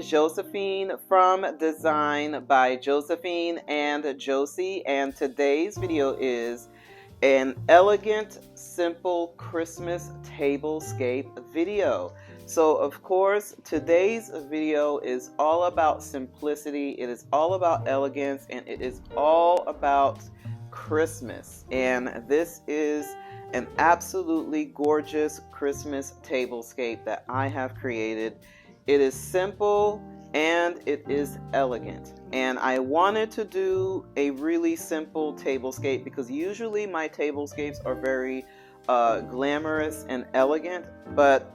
Josephine from Design by Josephine and Josie, and today's video is an elegant, simple Christmas tablescape video. So of course, today's video is all about simplicity, it is all about elegance, and it is all about Christmas. And this is an absolutely gorgeous Christmas tablescape that I have created. It is simple and it is elegant. And I wanted to do a really simple tablescape because usually my tablescapes are very glamorous and elegant. But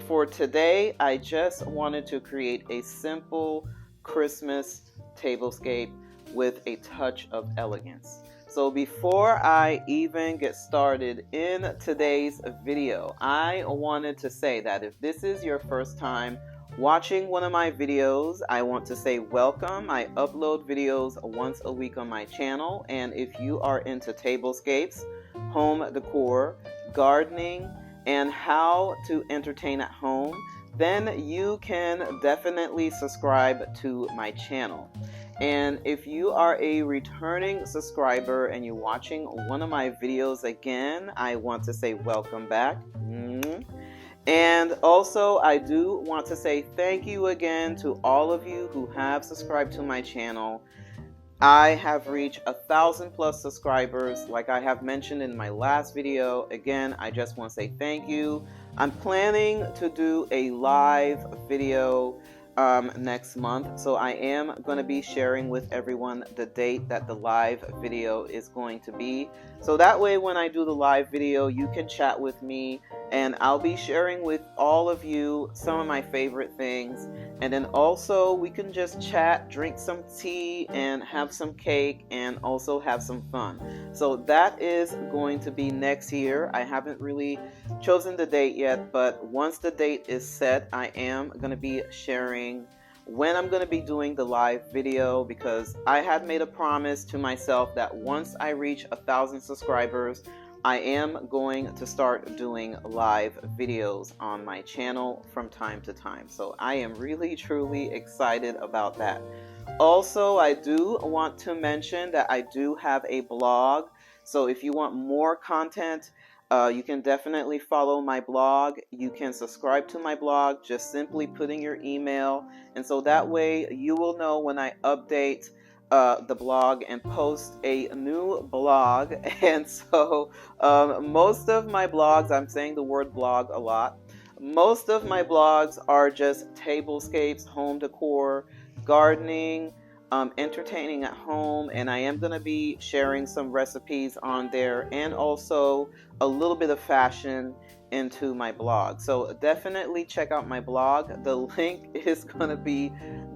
for today, I just wanted to create a simple Christmas tablescape with a touch of elegance. So before I even get started in today's video, I wanted to say that if this is your first time watching one of my videos, I want to say welcome. I upload videos once a week on my channel, and if you are into tablescapes, home decor, gardening, and how to entertain at home, then you can definitely subscribe to my channel. And if you are a returning subscriber and you're watching one of my videos again, I want to say welcome back. And also, I do want to say thank you again to all of you who have subscribed to my channel. I have reached 1,000+ subscribers, like I have mentioned in my last video. Again, I just want to say thank you. I'm planning to do a live video next month, so I am going to be sharing with everyone the date that the live video is going to be, so that way when I do the live video you can chat with me, and I'll be sharing with all of you some of my favorite things, and then also we can just chat, drink some tea, and have some cake, and also have some fun. So that is going to be next year. I haven't really chosen the date yet, but once the date is set, I am going to be sharing when I'm going to be doing the live video, because I had made a promise to myself that once I reach 1,000 subscribers, I am going to start doing live videos on my channel from time to time. So I am really truly excited about that. Also, I do want to mention that I do have a blog. So if you want more content, you can definitely follow my blog. You can subscribe to my blog, just simply putting your email. And so that way you will know when I update the blog and post a new blog. And so most of my blogs, I'm saying the word blog a lot, most of my blogs are just tablescapes, home decor, gardening, entertaining at home, and I am going to be sharing some recipes on there, and also a little bit of fashion into my blog. So definitely check out my blog. The link is going to be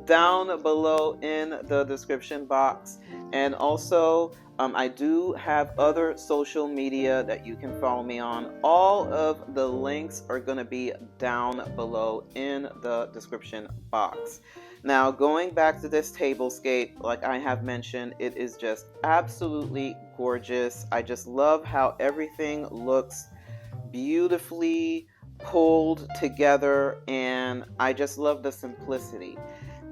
down below in the description box, and also I do have other social media that you can follow me on. All of the links are going to be down below in the description box. Now, going back to this tablescape, like I have mentioned, it is just absolutely gorgeous. I just love how everything looks beautifully pulled together, and I just love the simplicity.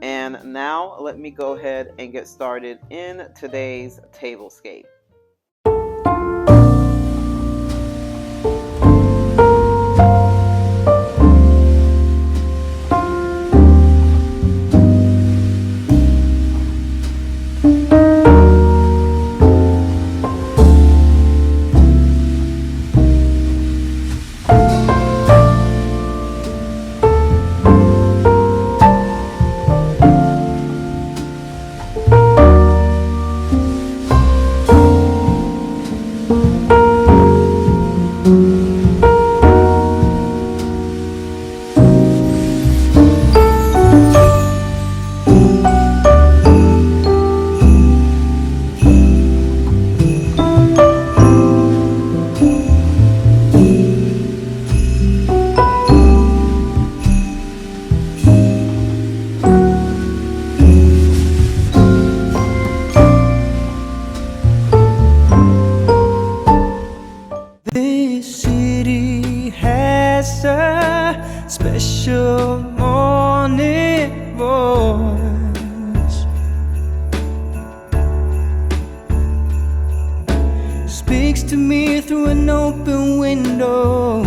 And now let me go ahead and get started in today's tablescape. speaks to me through an open window,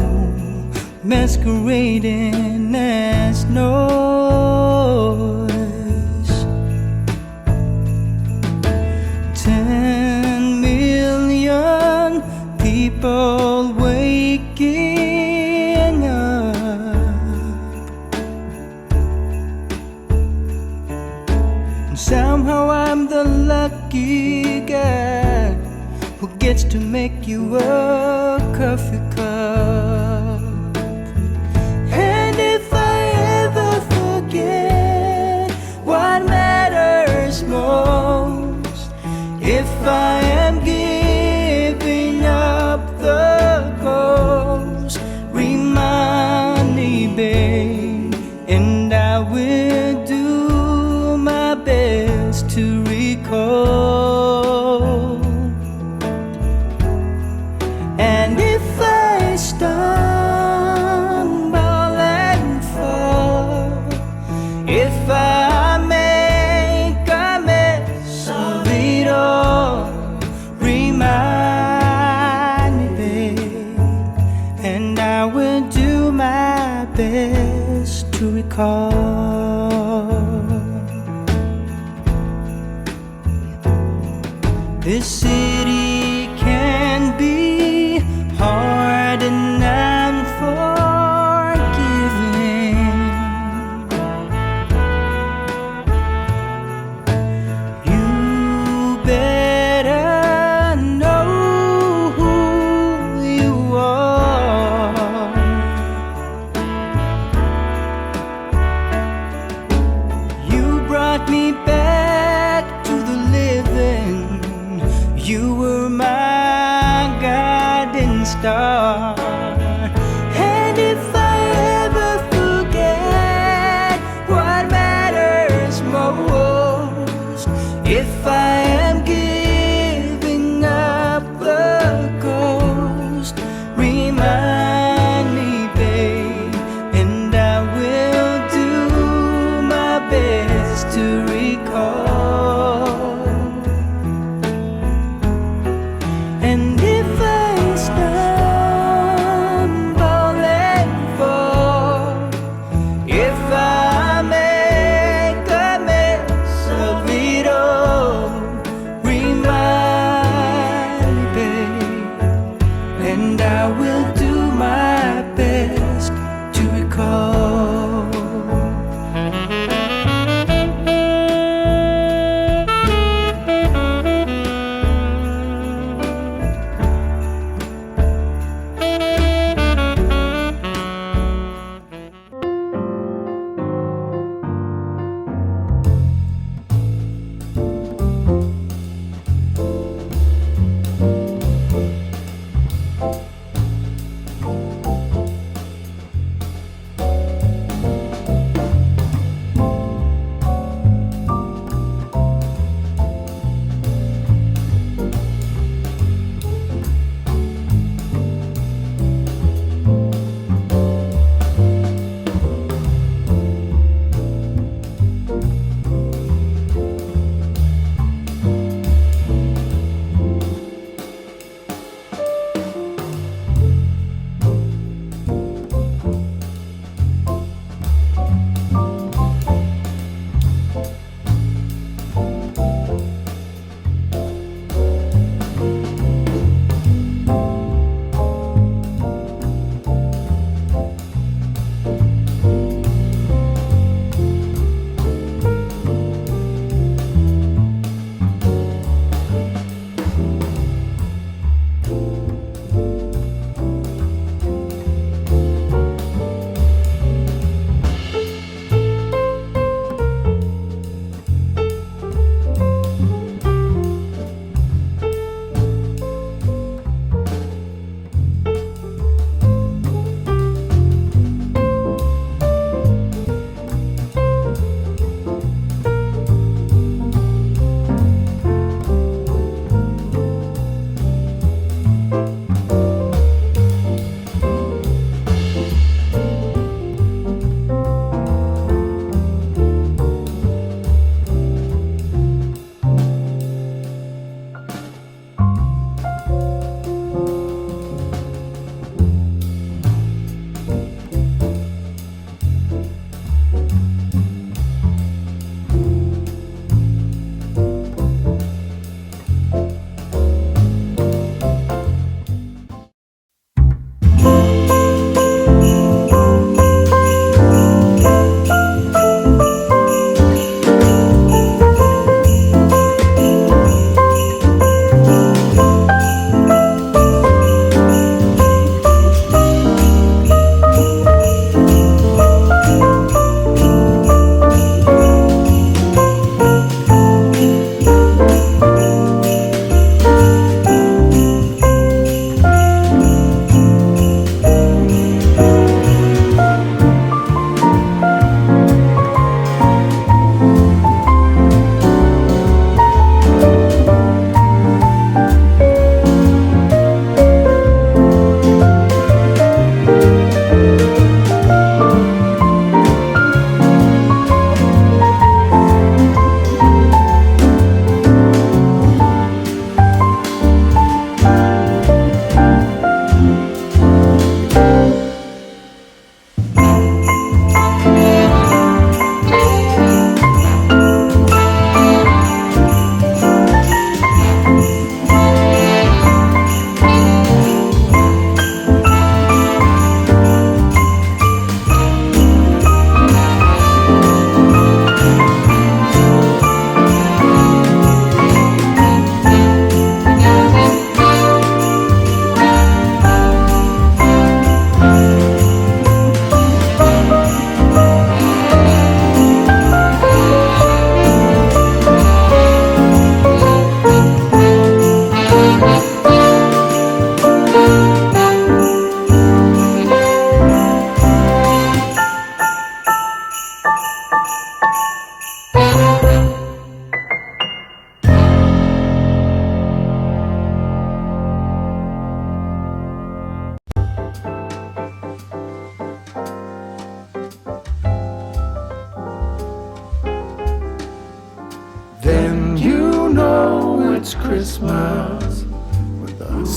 masquerading as noise. 10 million people waking up, and somehow I'm the lucky guy who gets to make you a coffee cup. And if I ever forget what matters most, if I am giving up the ghost, remind me, babe, and I will do my best to recall. And if I stumble and fall, if I make a mess of it all, remind me, babe, and I will do my best to recall. This city can be hard and unforgiving. You better know who you are. You brought me back to the living. You were my guiding star. And if I ever forget what matters most, if I am giving up the ghost, remind me, babe, and I will do my best to recall. And if I stumble and fall, if I make a mess of it all, remind me, babe, and I will do my best to recall.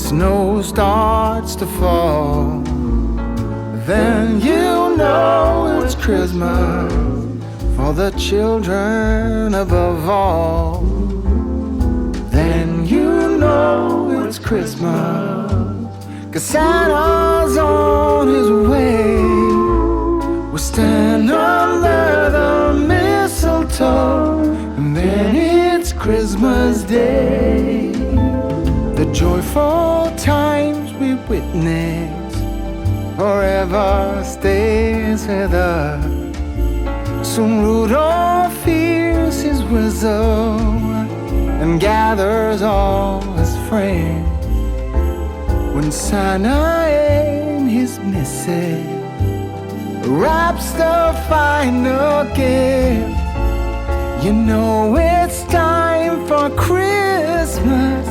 snow starts to fall, then you know it's Christmas for the children above all. Then you know it's Christmas, 'cause Santa's on his way. We'll stand under the mistletoe, and then it's Christmas Day. The joyful times we witness forever stays with us. Soon Rudolph hears his whistle and gathers all his friends. When Santa and his missus wraps the final gift, you know it's time for Christmas.